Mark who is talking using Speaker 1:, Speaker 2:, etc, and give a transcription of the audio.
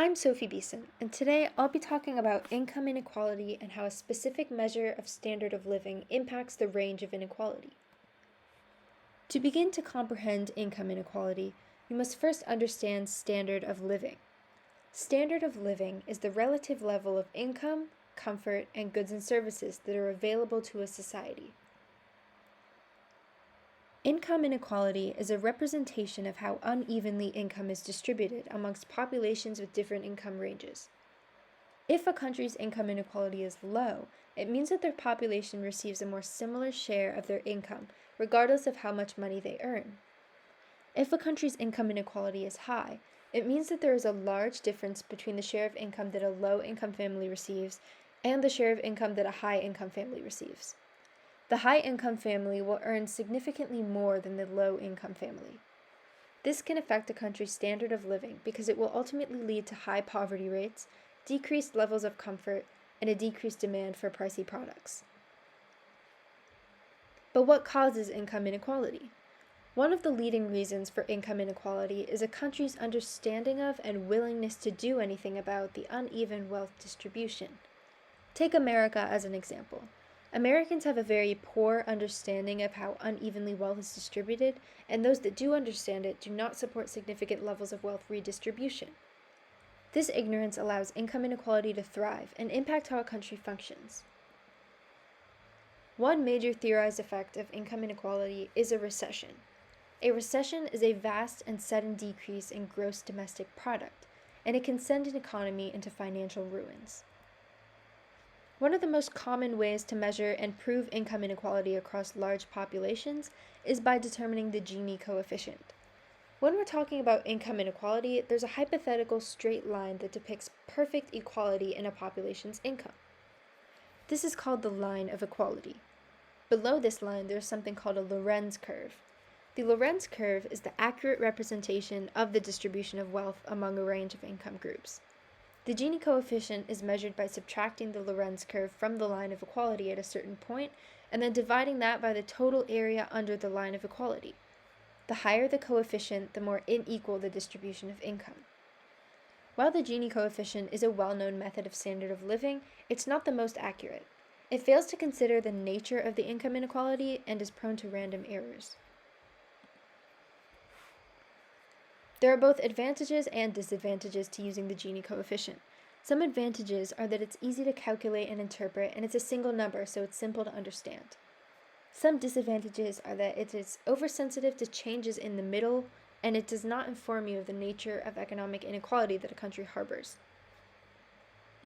Speaker 1: I'm Sophie Beeson, and today I'll be talking about income inequality and how a specific measure of standard of living impacts the range of inequality. To begin to comprehend income inequality, you must first understand standard of living. Standard of living is the relative level of income, comfort, and goods and services that are available to a society. Income inequality is a representation of how unevenly income is distributed amongst populations with different income ranges. If a country's income inequality is low, it means that their population receives a more similar share of their income, regardless of how much money they earn. If a country's income inequality is high, it means that there is a large difference between the share of income that a low-income family receives and the share of income that a high-income family receives. The high-income family will earn significantly more than the low-income family. This can affect a country's standard of living because it will ultimately lead to high poverty rates, decreased levels of comfort, and a decreased demand for pricey products. But what causes income inequality? One of the leading reasons for income inequality is a country's understanding of and willingness to do anything about the uneven wealth distribution. Take America as an example. Americans have a very poor understanding of how unevenly wealth is distributed, and those that do understand it do not support significant levels of wealth redistribution. This ignorance allows income inequality to thrive and impact how a country functions. One major theorized effect of income inequality is a recession. A recession is a vast and sudden decrease in gross domestic product, and it can send an economy into financial ruins. One of the most common ways to measure and prove income inequality across large populations is by determining the Gini coefficient. When we're talking about income inequality, there's a hypothetical straight line that depicts perfect equality in a population's income. This is called the line of equality. Below this line, there's something called a Lorenz curve. The Lorenz curve is the accurate representation of the distribution of wealth among a range of income groups. The Gini coefficient is measured by subtracting the Lorenz curve from the line of equality at a certain point, and then dividing that by the total area under the line of equality. The higher the coefficient, the more unequal the distribution of income. While the Gini coefficient is a well-known method of standard of living, it's not the most accurate. It fails to consider the nature of the income inequality and is prone to random errors. There are both advantages and disadvantages to using the Gini coefficient. Some advantages are that it's easy to calculate and interpret, and it's a single number, so it's simple to understand. Some disadvantages are that it is oversensitive to changes in the middle, and it does not inform you of the nature of economic inequality that a country harbors.